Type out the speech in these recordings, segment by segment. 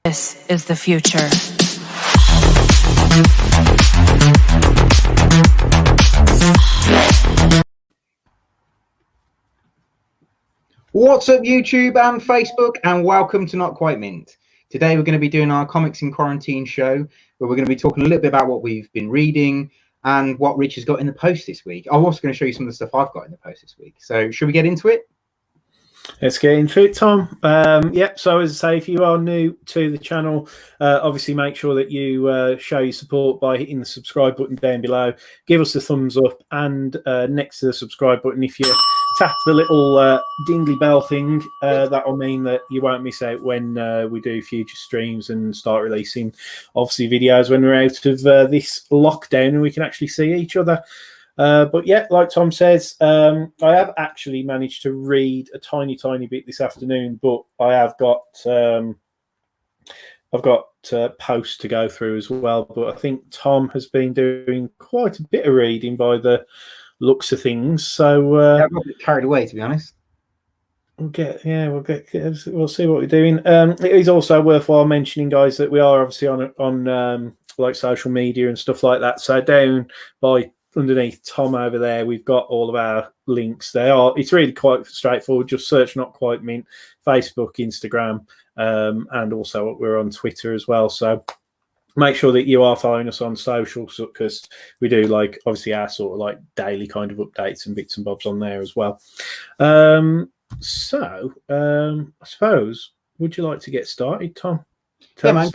This is the future. What's up, YouTube and Facebook, and welcome to Not Quite Mint. Today we're going to be doing our Comics in Quarantine show, where we're going to be talking a little bit about what we've been reading and what Rich has got in the post this week. I'm also going to show you some of the stuff I've got in the post this week. So should we get into it? Let's get into it, Tom. So as I say, if you are new to the channel, obviously make sure that you show your support by hitting the subscribe button down below. Give us a thumbs up, and next to the subscribe button, if you tap the little dingly bell thing, that'll mean that you won't miss out when we do future streams and start releasing, obviously, videos when we're out of this lockdown and we can actually see each other. But yeah, like Tom says, I have actually managed to read a tiny bit this afternoon, but I have got posts to go through as well. But I think Tom has been doing quite a bit of reading by the looks of things. So I'm a bit carried away, to be honest. We'll see what we're doing. It is also worthwhile mentioning, guys, that we are obviously on like social media and stuff like that. So down by underneath Tom over there, we've got all of our links there. It's really quite straightforward. Just search Not Quite Mint, Facebook, Instagram, and also we're on Twitter as well. So make sure that you are following us on socials, because we do like obviously our sort of like daily kind of updates and bits and bobs on there as well. I suppose, would you like to get started, Tom? Yeah, man.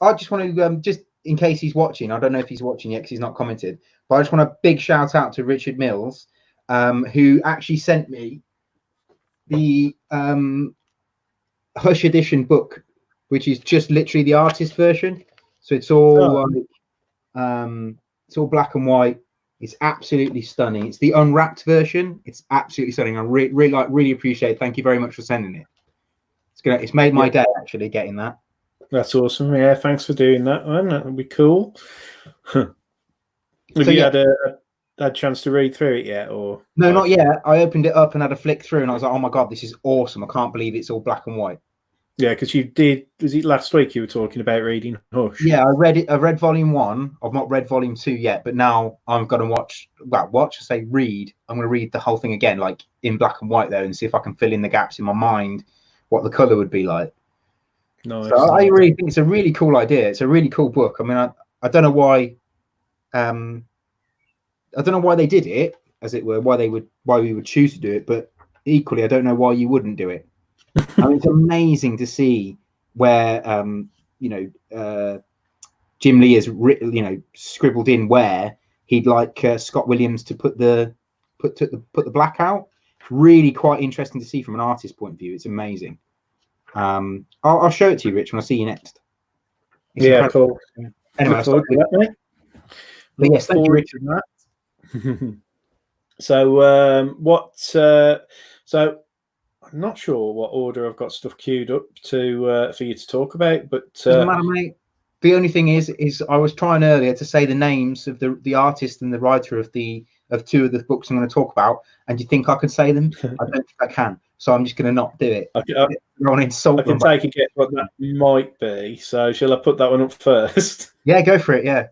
I just want to just in case he's watching. I don't know if he's watching yet because he's not commented. But I just want a big shout out to Richard Mills, who actually sent me the Hush Edition book, which is just literally the artist version. So it's all it's all black and white. It's absolutely stunning. It's the unwrapped version. It's absolutely stunning. I really appreciate it. Thank you very much for sending it. It's made my day actually getting that. That's awesome. Yeah, thanks for doing that, man. That would be cool. Have you had a chance to read through it yet, or no? Not yet. I opened it up and had a flick through, and I was like, "Oh my god, this is awesome! I can't believe it's all black and white." Yeah, because you did. Was it last week you were talking about reading Hush? Yeah, I read it. I read volume 1. I've not read volume 2 yet, but now I'm going to read. I'm going to read the whole thing again, like in black and white, though, and see if I can fill in the gaps in my mind, what the color would be like. Nice. So I really think it's a really cool idea. It's a really cool book. I mean, I don't know why. I don't know why they did it, as it were, why we would choose to do it, but equally, I don't know why you wouldn't do it. I mean, it's amazing to see where Jim Lee has scribbled in where he'd like Scott Williams to put the black out. Really quite interesting to see from an artist's point of view. It's amazing. I'll show it to you, Rich, when I see you next. It's incredible. Cool. Anyway, but yes, thank you, Richard. So I'm not sure what order I've got stuff queued up to for you to talk about, but doesn't matter, mate. The only thing is I was trying earlier to say the names of the artist and the writer of 2 of the books I'm going to talk about, and you think I could say them? I don't think I can, so I'm just going to not do it. I can take a guess what that might be. So shall I put that one up first? Yeah, go for it. Yeah.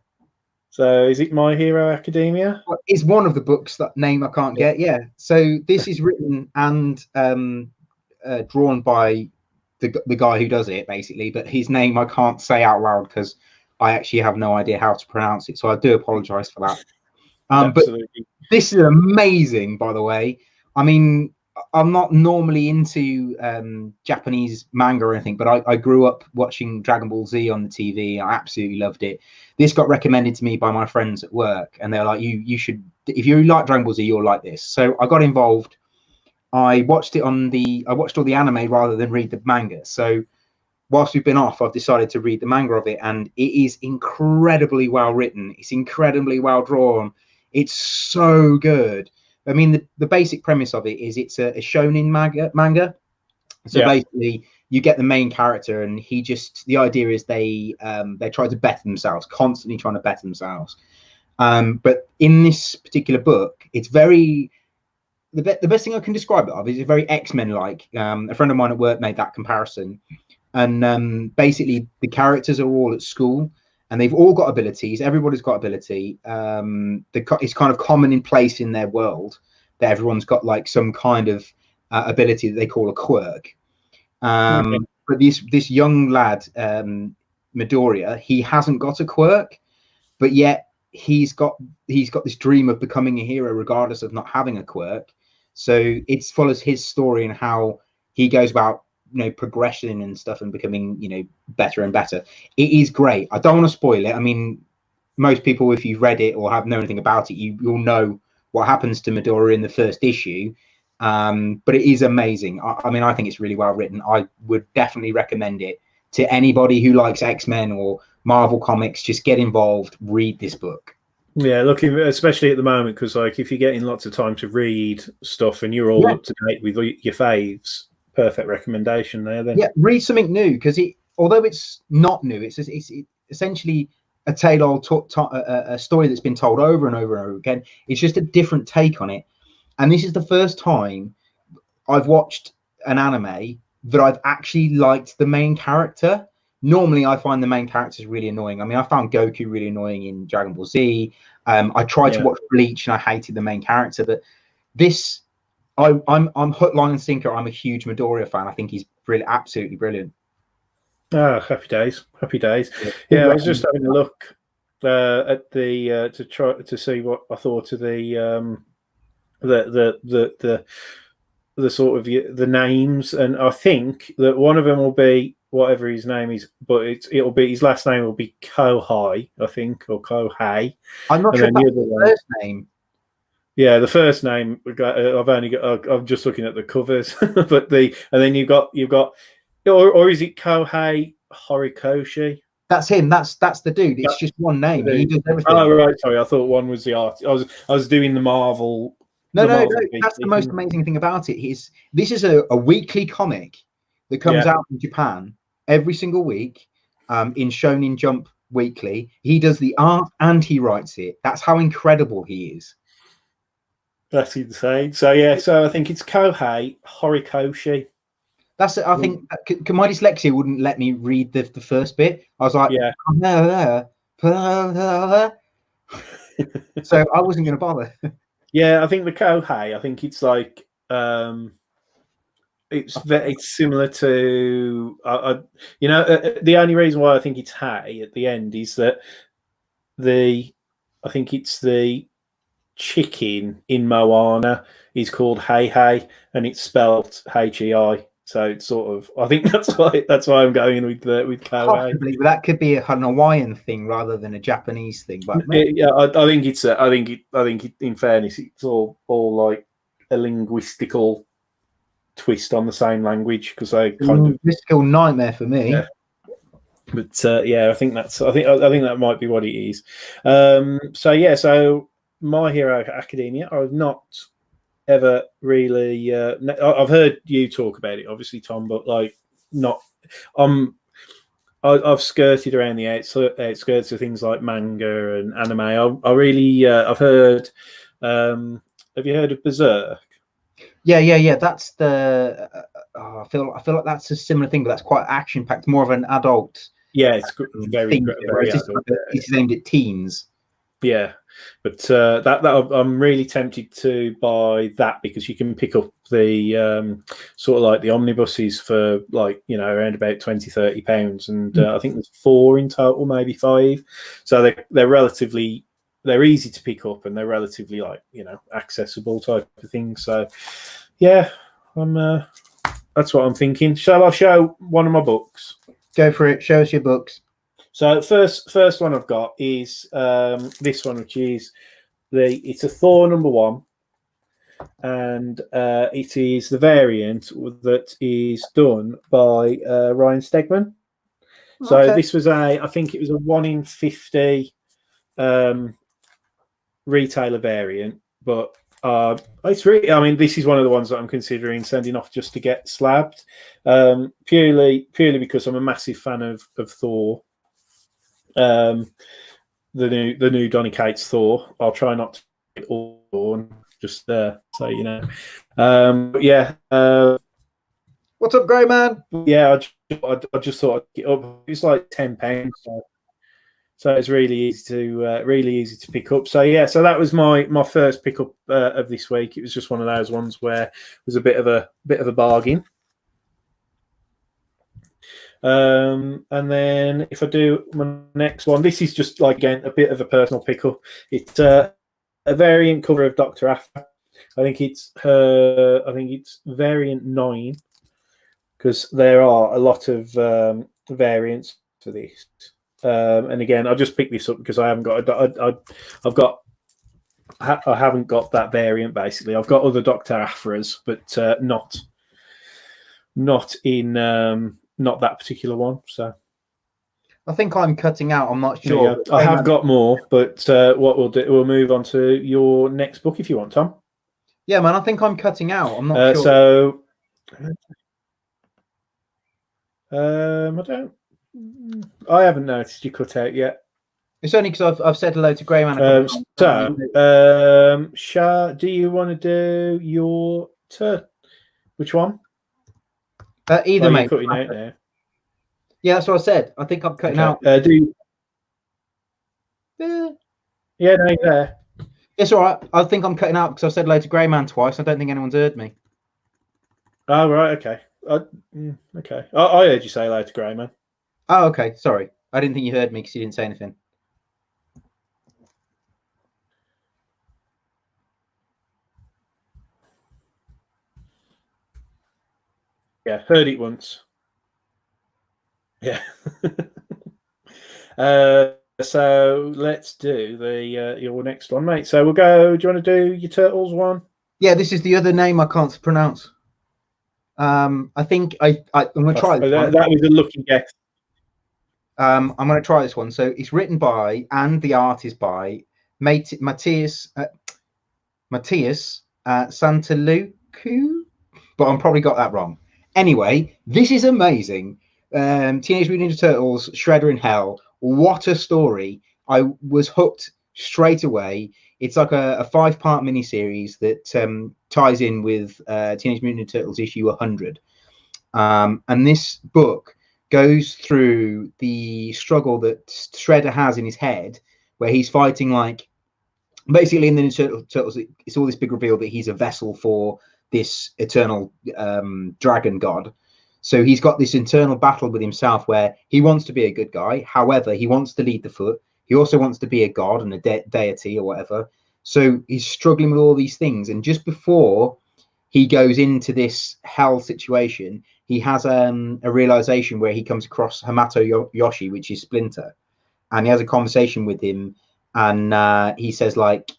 So is it My Hero Academia? Well, it's one of the books that name I can't get. Yeah. So this is written and drawn by the guy who does it, basically, but his name I can't say out loud because I actually have no idea how to pronounce it. So I do apologize for that. But this is amazing, by the way. I mean, I'm not normally into Japanese manga or anything, but I grew up watching Dragon Ball Z on the TV. I absolutely loved it. This got recommended to me by my friends at work, and they're like, you should, if you like Dragon Ball Z, you'll like this. So I got involved. I watched all the anime rather than read the manga. So whilst we've been off, I've decided to read the manga of it, and it is incredibly well written. It's incredibly well drawn. It's so good. I mean, the basic premise of it is it's a shonen manga. So basically, you get the main character, and the idea is they try to better themselves, constantly trying to better themselves. But in this particular book, it's very the best thing I can describe it of is very X-Men like. A friend of mine at work made that comparison. and basically the characters are all at school, and they've all got abilities. Everybody's got ability. It's kind of common in place in their world that everyone's got like some kind of ability that they call a quirk. Okay. But this young lad, Midoriya, he hasn't got a quirk, but yet he's got this dream of becoming a hero regardless of not having a quirk. So it follows his story and how he goes about, progression and stuff and becoming, better and better. It is great. I don't want to spoil it. I mean, most people, if you've read it or have known anything about it, you'll know what happens to Midoriya in the first issue. But it is amazing. I mean, I think it's really well written. I would definitely recommend it to anybody who likes X-Men or Marvel comics. Just get involved, read this book. Yeah, looking especially at the moment, because like if you're getting lots of time to read stuff and you're all up to date with your faves, perfect recommendation there. Then read something new, because although it's not new, it's essentially a tale a story that's been told over and over and over again. It's just a different take on it, and this is the first time I've watched an anime that I've actually liked the main character. Normally, I find the main characters really annoying. I mean, I found Goku really annoying in Dragon Ball Z. I tried to watch Bleach and I hated the main character, but this, I'm hook, line, and sinker. I'm a huge Midoriya fan. I think he's absolutely brilliant. Ah, happy days, happy days. Yeah, I was just having a look at the to try to see what I thought of the sort of the names, and I think that one of them will be whatever his name is, but it'll be his last name will be Kohai, I think, or Kohei. I'm not sure that's the first name. Yeah, the first name I've only got. I'm just looking at the covers, but and then you've got, or is it Kohei Horikoshi? That's him. That's the dude. It's just one name. He does everything. Oh right, sorry. I thought one was the art. I was doing the Marvel. No. That's the most amazing thing about it. This is a weekly comic that comes out in Japan every single week, in Shonen Jump Weekly. He does the art and he writes it. That's how incredible he is. That's insane. So yeah, so I think it's Kohei Horikoshi. That's it. I think my dyslexia wouldn't let me read the first bit. I was like, so I wasn't going to bother. Yeah, I think the Kohei, I think it's like it's similar to the only reason why I think it's Hay at the end is that I think it's the chicken in Moana is called Hey, and it's spelled Hei. So it's sort of, I think that's why I'm going with Kohei. Possibly, but that could be a Hawaiian thing rather than a Japanese thing. But yeah, I think it's I think in fairness, it's all like a linguistical twist on the same language, because I kind of mystical nightmare for me. Yeah. But I think that might be what it is. So My Hero Academia, I've not ever really I've heard you talk about it, obviously, Tom, but like not I've skirted around the outskirts of things like manga and anime. I really I've heard have you heard of Berserk? Yeah, that's the I feel like that's a similar thing, but that's quite action packed, more of an adult. Yeah, it's very it's aimed at teens. Yeah, but that I'm really tempted to buy that, because you can pick up the sort of like the omnibuses for like around about £20-30, and I think there's 4 in total, maybe 5. So they're easy to pick up, and they're relatively accessible type of thing. So yeah, that's what I'm thinking. Shall I show one of my books? Go for it. Show us your books. So first one I've got is this one, which is it's a Thor #1, and it is the variant that is done by Ryan Stegman. So this was I think it was a 1 in 50 retailer variant, but it's really, I mean, this is one of the ones that I'm considering sending off just to get slabbed, purely because I'm a massive fan of Thor. The new Donny Cates Thor. I'll try not to get all on, just so you know. What's up, Grey Man? Yeah, I just thought I'd get up. It's like £10, so it's really easy to pick up. So yeah, so that was my first pickup of this week. It was just one of those ones where it was a bit of a bargain. And then if I do my next one, this is just like, again, a bit of a personal pickup. It's a variant cover of Dr. Afra. I think it's variant 9, because there are a lot of variants for this. And again, I just picked this up because I haven't got I haven't got that variant. Basically, I've got other Dr. Afras, but not in not that particular one. So I think I'm cutting out. I'm not sure. I have got more, but what we'll do, we'll move on to your next book if you want, Tom. Yeah, man. I think I'm cutting out. I'm not sure. So I haven't noticed you cut out yet. It's only because I've said hello to Greyman. Do you want to do your which one? Either, mate. Cutting out now. Yeah, that's what I said. I think I'm cutting out. Yeah, no, you're there. It's all right. I think I'm cutting out because I've said hello to Greyman twice. I don't think anyone's heard me. Oh, right. Okay. Okay. I heard you say hello to Greyman. Oh, okay. Sorry. I didn't think you heard me because you didn't say anything. Yeah, heard it once. Yeah. So let's do your next one, mate. So we'll go. Do you want to do your Turtles one? Yeah, this is the other name I can't pronounce. I think I'm going to try this one. That was a lucky guess. I'm going to try this one. So it's written by, and the art is by, Matthias Santaluku, but I'm probably got that wrong. Anyway, this is amazing. Teenage Mutant Ninja Turtles, Shredder in Hell. What a story. I was hooked straight away. It's like a 5-part miniseries that ties in with Teenage Mutant Ninja Turtles issue 100. And this book goes through the struggle that Shredder has in his head, where he's fighting, like, basically in the Ninja Turtles, it's all this big reveal that he's a vessel for this eternal dragon god. So he's got this internal battle with himself where he wants to be a good guy. However, he wants to lead the foot. He also wants to be a god and a deity or whatever. So he's struggling with all these things. And just before he goes into this hell situation, he has a realization where he comes across Hamato Yoshi, which is Splinter. And he has a conversation with him. And he says, like,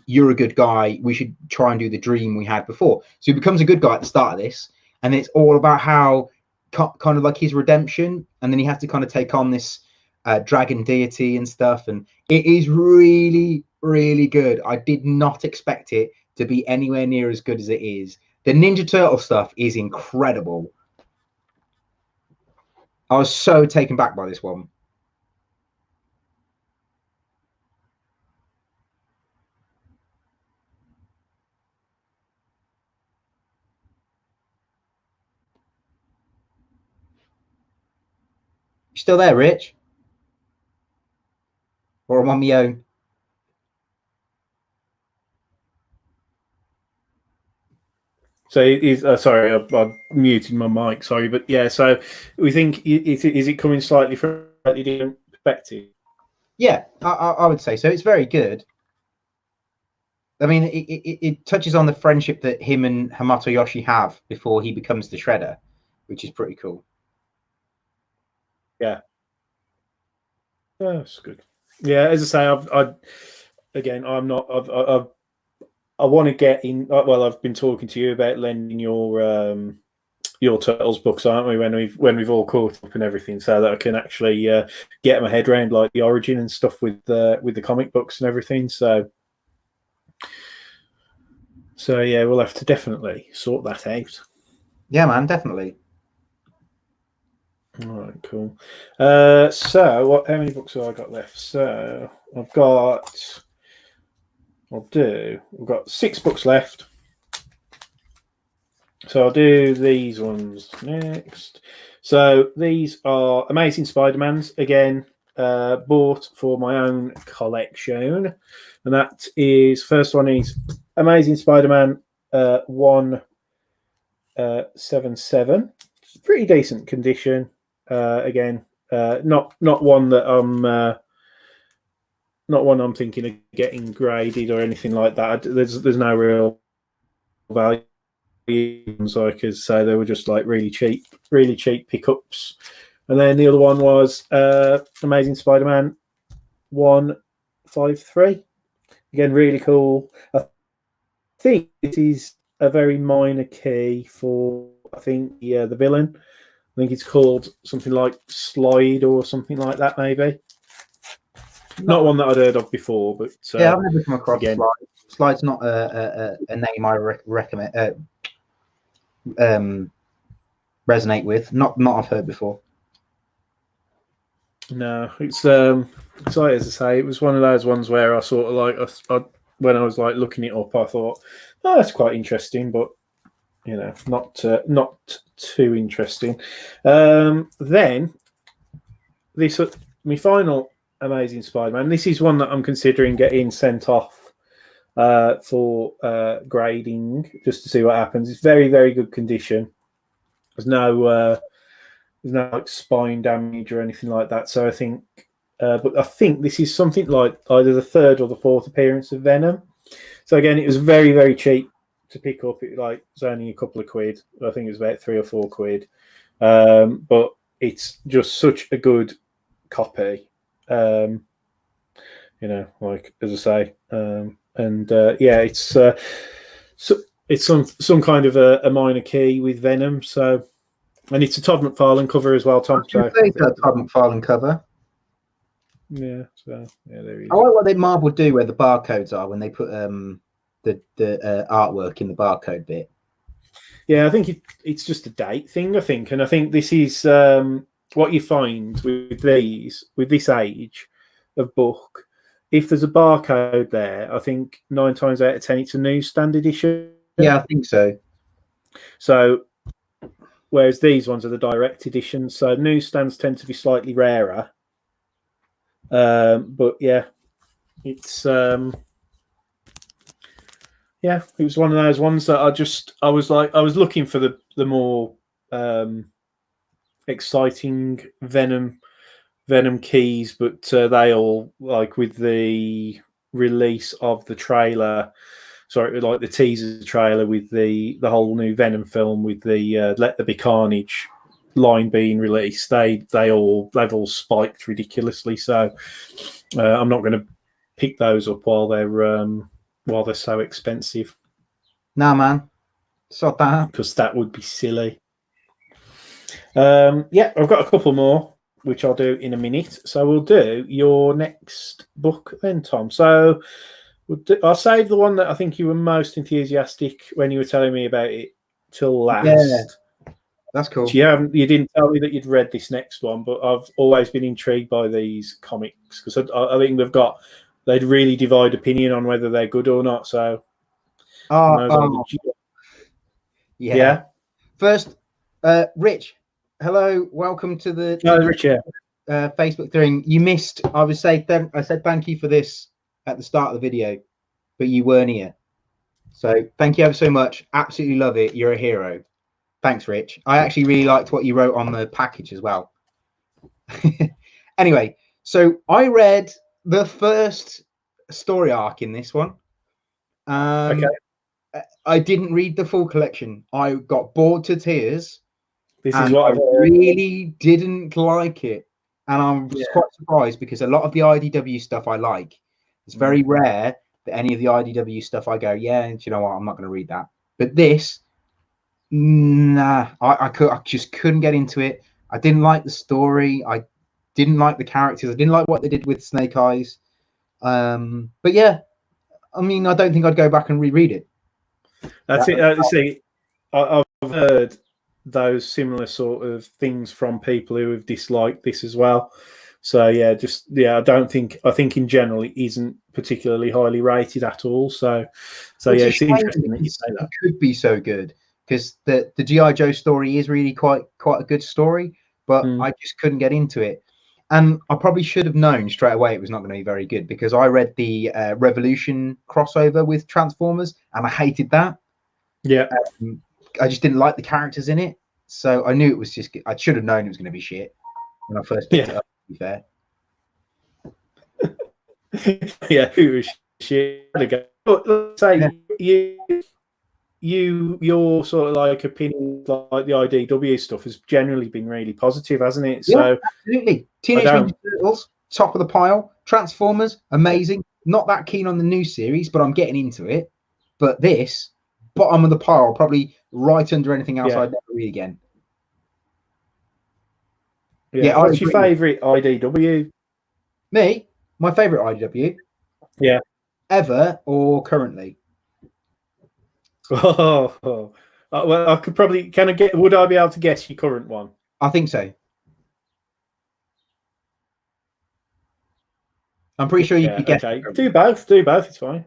you're a good guy. We should try and do the dream we had before. So he becomes a good guy at the start of this. And it's all about how kind of like his redemption. And then he has to kind of take on this dragon deity and stuff. And it is really, really good. I did not expect it to be anywhere near as good as it is. The Ninja Turtle stuff is incredible. I was so taken back by this one. You still there, Rich? Or I'm on my own? So is sorry, I muted my mic. Sorry, but yeah. So we think is it coming slightly from a slightly different perspective? Yeah, I would say so. It's very good. I mean, it touches on the friendship that him and Hamato Yoshi have before he becomes the Shredder, which is pretty cool. Yeah, that's good. Yeah, as I say, I want to get in. Well, I've been talking to you about lending your Turtles books, aren't we? When we've all caught up and everything, so that I can actually get my head around like the origin and stuff with the comic books and everything. So yeah, we'll have to definitely sort that out. Yeah, man, definitely. All right, cool. So how many books have I got left? So we've got 6 books left. So I'll do these ones next. So these are Amazing Spider-Mans, again, bought for my own collection. And that is, first one is Amazing Spider-Man 177. It's pretty decent condition. Again, not one that I'm thinking of getting graded or anything like that. There's no real value. Like as say, they were just like really cheap pickups. And then the other one was Amazing Spider-Man 153. Again, really cool. I think this is a very minor key for the villain. I think it's called something like Slide or something like that, maybe. Not one that I'd heard of before, but yeah, I've never come across again, Slide. Slide's not a name I recommend resonate with. Not I've heard before. No, it's like as I say, it was one of those ones where I sort of like when I was like looking it up, I thought, oh, that's quite interesting, but not too interesting. Then this my final Amazing Spider-Man. This is one that I'm considering getting sent off for grading just to see what happens. It's very, very good condition. There's no like spine damage or anything like that. So I think, but I think this is something like either the third or the fourth appearance of Venom. So again, it was very, very cheap to pick up. It was only a couple of quid. I think it was about 3 or 4 quid. But it's just such a good copy. Like as I say, it's some kind of a minor key with Venom. So, and it's a Todd McFarlane cover as well, Tom. So it's a Todd McFarlane cover. Yeah. So yeah, there he is. I like what they Marvel do where the barcodes are when they put the artwork in the barcode bit. Yeah, I think it's just a date thing. I think this is what you find with this age of book. If there's a barcode there, I think 9 times out of 10 it's a newsstand edition. Yeah, I think so. So, whereas these ones are the direct editions, so newsstands tend to be slightly rarer. But yeah, it's it was one of those ones that I was looking for the more exciting Venom keys, but they all, like with the release of the trailer, like the teaser trailer with the whole new Venom film with the Let There Be Carnage line being released, they've all spiked ridiculously. So I'm not going to pick those up while they're so expensive. Nah, man, sod that, because that would be silly. I've got a couple more, which I'll do in a minute. So we'll do your next book then, Tom. So I'll save the one that I think you were most enthusiastic when you were telling me about it till last. Yeah, that's cool. You didn't tell me that you'd read this next one, but I've always been intrigued by these comics because I think they'd really divide opinion on whether they're good or not. So, yeah. First, Rich, hello, welcome to the Rich, Facebook thing. You missed. I said thank you for this at the start of the video, but you weren't here. So thank you ever so much. Absolutely love it. You're a hero. Thanks, Rich. I actually really liked what you wrote on the package as well. Anyway, so I read the first story arc in this one. Okay. I didn't read the full collection. I got bored to tears. This is what I really didn't like it. And I'm quite surprised because a lot of the IDW stuff I like. It's very rare that any of the IDW stuff I go, yeah, do you know what? I'm not going to read that. But this, nah, I just couldn't get into it. I didn't like the story. I didn't like the characters. I didn't like what they did with Snake Eyes. But yeah, I mean, I don't think I'd go back and reread it. That's it. See, I've heard those similar sort of things from people who have disliked this as well. So I think in general it isn't particularly highly rated at all. So yeah, it's interesting that you say that. It could be so good, because the GI Joe story is really quite a good story, but I just couldn't get into it. And I probably should have known straight away it was not going to be very good, because I read the Revolution crossover with Transformers and I hated that. Yeah. I just didn't like the characters in it. So I knew it was just, I should have known it was going to be shit when I first picked it up, to be fair. Yeah, it was shit. But let's say your sort of like opinion, like the IDW stuff, has generally been really positive, hasn't it? Yeah, so absolutely. Teenage Mutant Ninja Turtles, top of the pile. Transformers, amazing. Not that keen on the new series, but I'm getting into it. But this, bottom of the pile, probably right under anything else I'd never read again. Yeah. What's your favourite IDW? Me? My favourite IDW? Yeah. Ever or currently? Well, I could probably, would I be able to guess your current one? I think so. I'm pretty sure you could guess. Okay, do both, it's fine.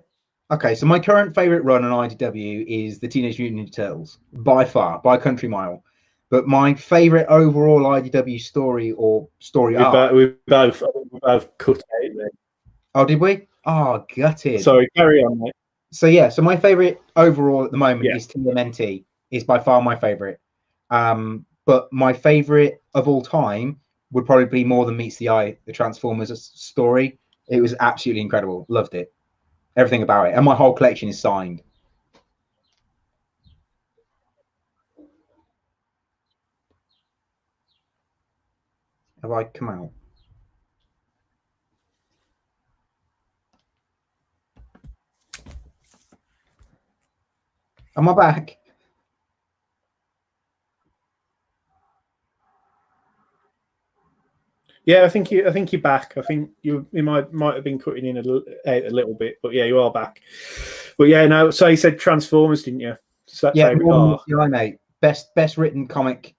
Okay, so my current favourite run on IDW is the Teenage Mutant Ninja Turtles, by far, by a country mile. But my favourite overall IDW story or story arc... We both cut out then. Oh, did we? Oh, gutted. Sorry, carry on, mate. So yeah, so my favourite overall at the moment is TMNT. Is by far my favourite. But my favourite of all time would probably be More Than Meets the Eye, the Transformers story. It was absolutely incredible. Loved it. Everything about it. And my whole collection is signed. Have I come out? Am I back? Yeah, I think you're back. I think you might have been cutting in a little bit, but yeah, you are back. But yeah, no. So you said Transformers, didn't you? So yeah, mate. Best written comic,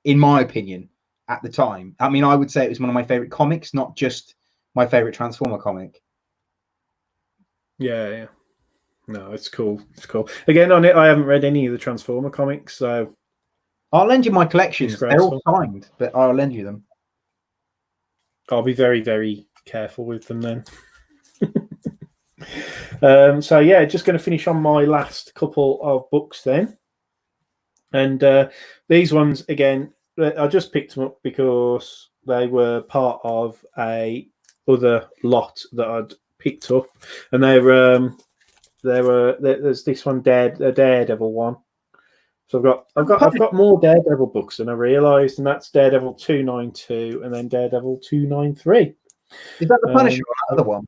in my opinion, at the time. I mean, I would say it was one of my favorite comics, not just my favorite Transformer comic. Yeah. No, it's cool. It's cool. Again, on it, I haven't read any of the Transformer comics, so I'll lend you my collections. They're all signed, but I'll lend you them. I'll be very, very careful with them then. So yeah, just going to finish on my last couple of books then. And these ones, again, I just picked them up because they were part of a other lot that I'd picked up, and there's this one, the Daredevil one. So I've got more Daredevil books than I realised, and that's Daredevil 292 and then Daredevil 293. Is that the Punisher on that other one?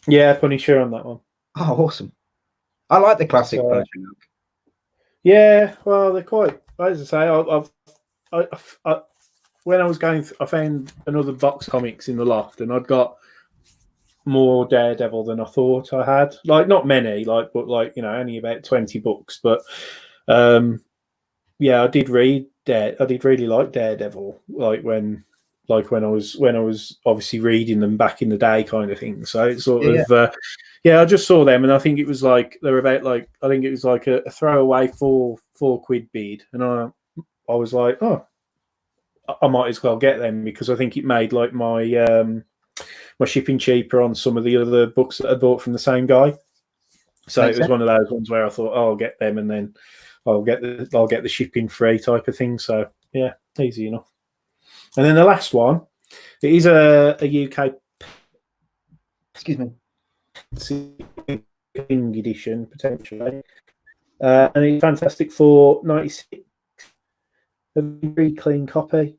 Yeah, Punisher on that one. Oh, awesome! I like the classic Punisher look. Yeah, well, they're quite. As I say, when I was going, I found another box of comics in the loft, and I'd got more Daredevil than I thought I had. Like, not many, but only about 20 books, but. Yeah, I did read I did really like Daredevil, when I was obviously reading them back in the day, kind of thing. So it's sort of I just saw them, and I think it was they're about I think it was like a throwaway £4 bid, and I was like, oh, I might as well get them, because I think it made my my shipping cheaper on some of the other books that I bought from the same guy. So it was one of those ones where I thought, oh, I'll get them, and then I'll get the shipping free type of thing. So yeah, easy enough. And then the last one, it is a UK, edition potentially, and it's Fantastic Four 96. A very clean copy.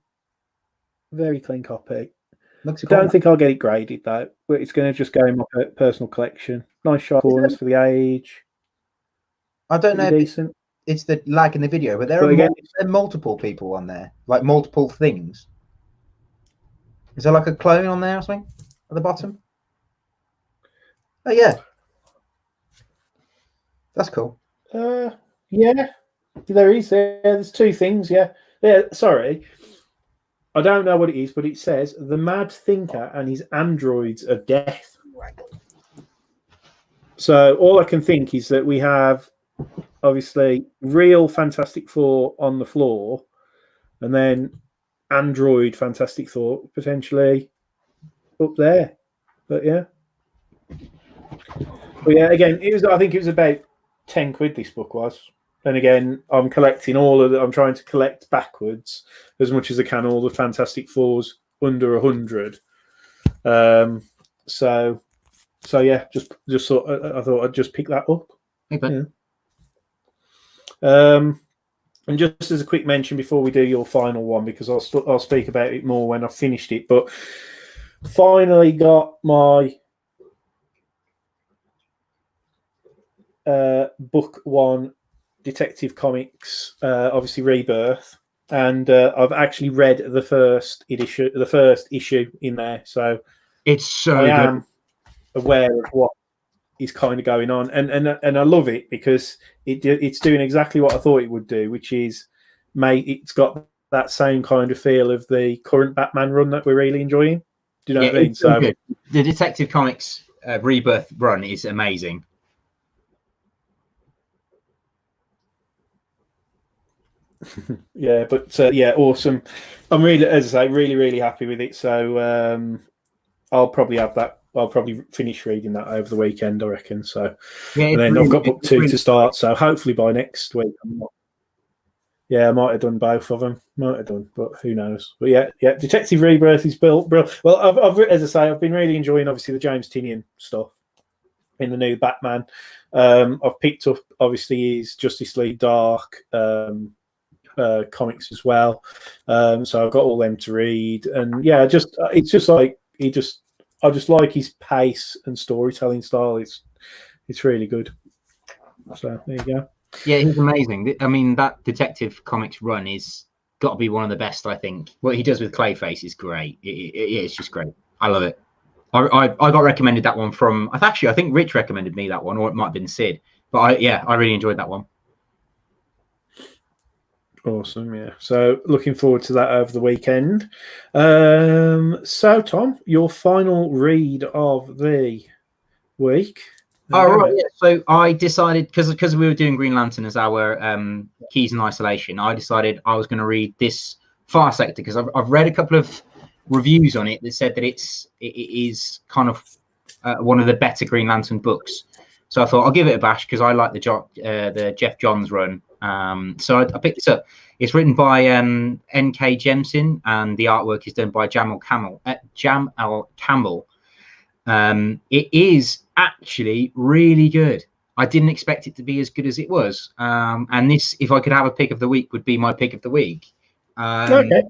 Very clean copy. I don't think I'll get it graded though, but it's going to just go in my personal collection. Nice sharp corners for the age. I don't know if it's the lag in the video, but there are multiple people on there, like multiple things. Is there like a clone on there or something at the bottom? Oh yeah, that's cool. Yeah, there is. There's two things. Yeah. Sorry, I don't know what it is, but it says The Mad Thinker and His Androids of Death. So all I can think is that we have obviously real Fantastic Four on the floor, and then Android Fantastic Four potentially up there. But yeah. But yeah, again, I think it was about £10 this book was. And again, I'm collecting I'm trying to collect backwards as much as I can, all the Fantastic Fours under 100. So yeah, just sort I thought I'd just pick that up. Okay. Yeah. And just as a quick mention before we do your final one, because I'll speak about it more when I've finished it, but finally got my book 1 Detective Comics, obviously Rebirth, and I've actually read the first issue in there, so it's so I good. am aware of what is kind of going on, and I love it because it's doing exactly what I thought it would do, which is it's got that same kind of feel of the current Batman run that we're really enjoying. Do you know what I mean? So good. The Detective Comics Rebirth run is amazing. Yeah, but yeah, awesome. I'm really, as I say, really happy with it. So I'll probably have that. I'll probably finish reading that over the weekend, I reckon. So, yeah, and then I've got book 2 to start. So hopefully by next week, I might have done both of them. Might have done, but who knows? But yeah, Detective Rebirth is built. Well, I've as I say, I've been really enjoying obviously the James Tynion stuff in the new Batman. I've picked up obviously his Justice League Dark comics as well, so I've got all them to read, and yeah, it's just like I just like his pace and storytelling style. It's really good. So there you go. Yeah, he's amazing. I mean, that Detective Comics run is got to be one of the best. I think what he does with Clayface is great. It's just great. I love it. I got recommended that one from I think Rich recommended me that one, or it might have been Sid. But I really enjoyed that one. Awesome, yeah. So looking forward to that over the weekend. So Tom, your final read of the week. Oh, right, yeah. So I decided because we were doing Green Lantern as our keys in isolation, I decided I was going to read this Far Sector because I've read a couple of reviews on it that said that it is kind of one of the better Green Lantern books. So I thought I'll give it a bash because I like the Jeff Johns run. So I picked this up. It's written by N.K. Jemisin, and the artwork is done by Jam Al Campbell. It is actually really good. I didn't expect it to be as good as it was. And this, if I could have a pick of the week, would be my pick of the week. Okay.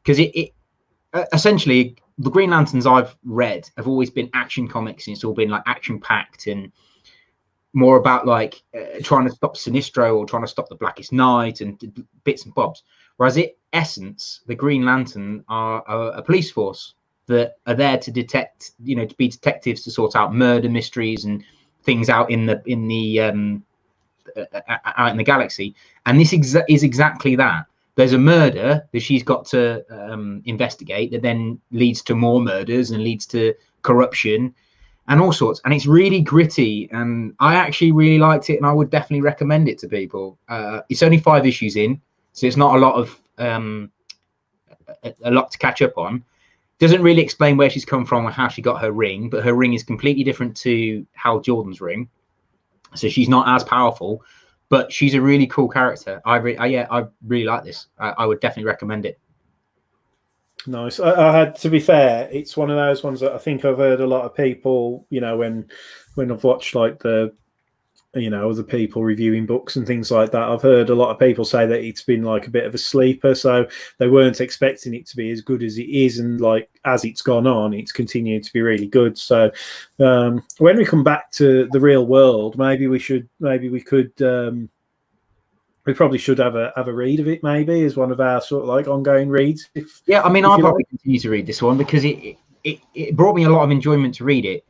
Because it essentially, the Green Lanterns I've read have always been action comics, and it's all been like action packed and more about like trying to stop Sinestro or trying to stop the Blackest Night and bits and bobs. Whereas in essence, the Green Lantern are a police force that are there to detect, to be detectives, to sort out murder mysteries and things out in the galaxy. And this is exactly that. There's a murder that she's got to investigate that then leads to more murders and leads to corruption and all sorts. And it's really gritty, and I actually really liked it, and I would definitely recommend it to people. It's only 5 issues in, so it's not a lot to catch up on. Doesn't really explain where she's come from and how she got her ring, but her ring is completely different to Hal Jordan's ring, so she's not as powerful, but she's a really cool character. I really like this. I would definitely recommend it. Nice. I had to be fair. It's one of those ones that I think I've heard a lot of people, when I've watched like the, other people reviewing books and things like that. I've heard a lot of people say that it's been like a bit of a sleeper, so they weren't expecting it to be as good as it is, and like as it's gone on, it's continued to be really good. So when we come back to the real world, we probably should have a read of it, maybe, as one of our sort of like ongoing reads. I'll probably continue to read this one because it brought me a lot of enjoyment to read it,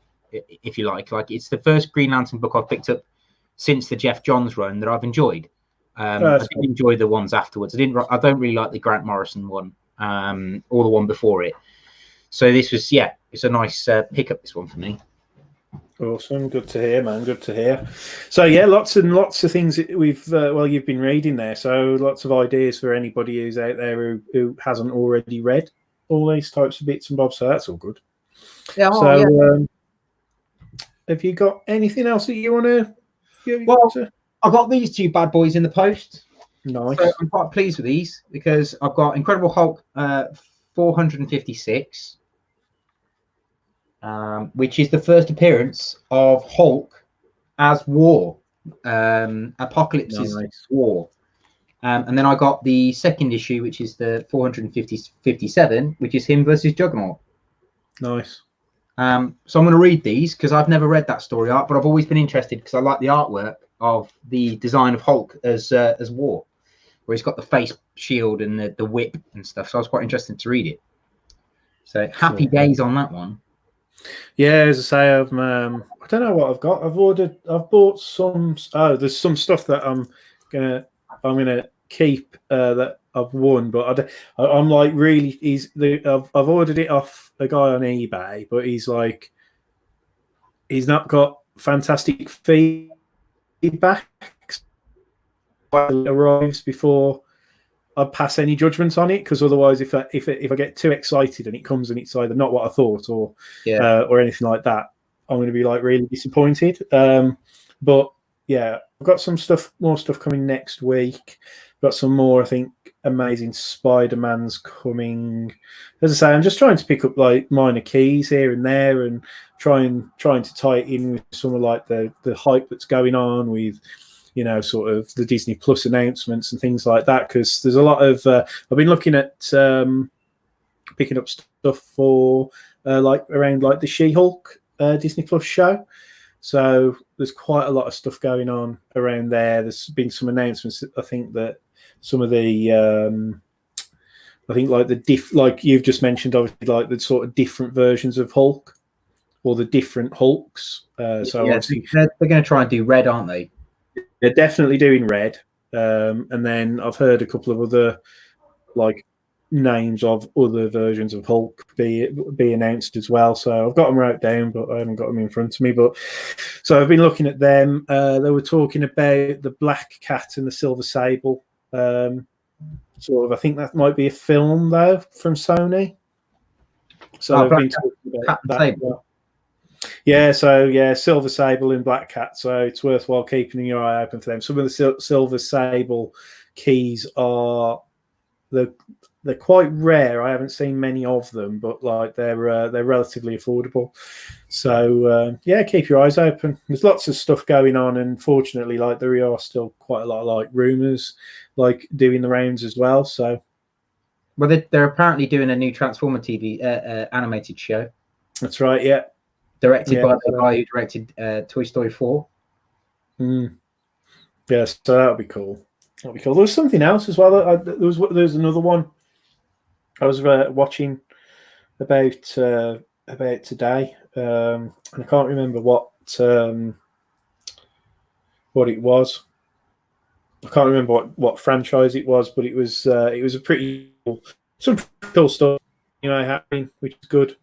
if you like. Like, it's the first Green Lantern book I've picked up since the Jeff Johns run that I've enjoyed. I didn't enjoy the ones afterwards. I don't really like the Grant Morrison one, or the one before it. So this was, it's a nice pickup, this one for me. Awesome, good to hear, man. Good to hear. So yeah, lots and lots of things that we've you've been reading there. So lots of ideas for anybody who's out there who hasn't already read all these types of bits and bobs. So that's all good. Yeah. So Yeah. have you got anything else that you want to? I got these two bad boys in the post. Nice. So I'm quite pleased with these because I've got Incredible Hulk 456, which is the first appearance of Hulk as War, Apocalypse's War. And then I got the second issue, which is the 457, which is him versus Juggernaut. Nice. So I'm going to read these because I've never read that story art, but I've always been interested because I like the artwork of the design of Hulk as War, where he's got the face shield and the whip and stuff. So I was quite interested to read it. So happy days on that one. Yeah, as I say, I don't know what I've got. I've bought some. Oh, there's some stuff that I'm gonna keep that I've won, but I'm like really. I've ordered it off a guy on eBay, but he's not got fantastic feedback. It arrives before I pass any judgments on it, because otherwise, if I get too excited and it comes and it's either not what I thought or anything like that, I'm going to be like really disappointed. But yeah, I've got more stuff coming next week. Got some more, I think, amazing Spider-Man's coming. As I say, I'm just trying to pick up like minor keys here and there and trying to tie it in with some of like the hype that's going on with, you know, sort of the Disney Plus announcements and things like that, because there's a lot of I've been looking at picking up stuff for like around like the She-Hulk Disney Plus show. So there's quite a lot of stuff going on around there. There's been some announcements. I think that some of the I think like like you've just mentioned, obviously, like the sort of different versions of Hulk or the different Hulks. So obviously they're going to try and do red, aren't they? They're definitely doing red. And then I've heard a couple of other like names of other versions of Hulk be announced as well. So I've got them wrote down, but I haven't got them in front of me. But so I've been looking at them. They were talking about the Black Cat and the Silver Sable. Sort of, I think that might be a film though from Sony. So they've been talking about that. Yeah, so yeah, Silver Sable and Black Cat. So it's worthwhile keeping your eye open for them. Some of the Silver Sable keys they're quite rare. I haven't seen many of them, but like they're relatively affordable. So yeah, keep your eyes open. There's lots of stuff going on, and fortunately, like there are still quite a lot of like rumors like doing the rounds as well. So, well, they're apparently doing a new Transformer TV animated show. That's right. Yeah. Directed by the guy who directed Toy Story 4. Yes, so that'll be cool. That'll be cool. There was something else as well. There was another one I was watching about today, and I can't remember what it was. I can't remember what franchise it was, but it was a pretty some cool stuff, you know, happening, which is good.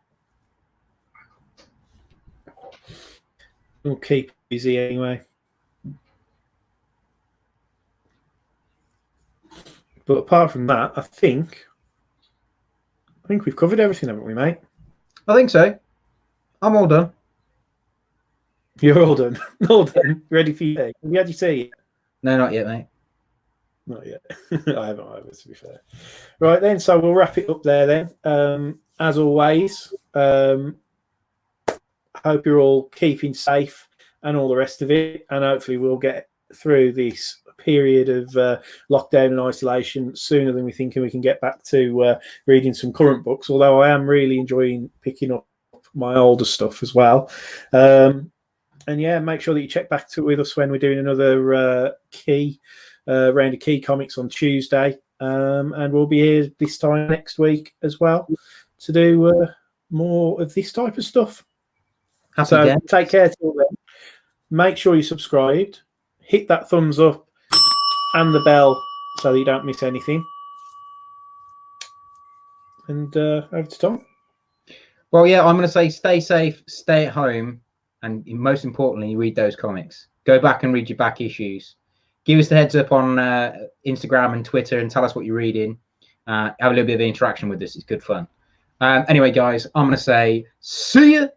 We'll keep busy anyway. But apart from that, I think we've covered everything, haven't we, mate? I think so. I'm all done. You're all done. All done. Ready for you? Have you had your tea yet? No, not yet, mate. Not yet. I haven't either, to be fair. Right then, so we'll wrap it up there then. As always, hope you're all keeping safe and all the rest of it, and hopefully we'll get through this period of lockdown and isolation sooner than we think, and we can get back to reading some current books, although I am really enjoying picking up my older stuff as well. And yeah, make sure that you check back with us when we're doing another round of key comics on Tuesday, and we'll be here this time next week as well to do more of this type of stuff. So take care till then. Make sure you're subscribed, hit that thumbs up and the bell so that you don't miss anything. And over to Tom. Well, yeah, I'm going to say stay safe, stay at home, and most importantly, read those comics. Go back and read your back issues. Give us the heads up on Instagram and Twitter and tell us what you're reading. Have a little bit of interaction with us. It's good fun. Anyway, guys, I'm going to say see ya.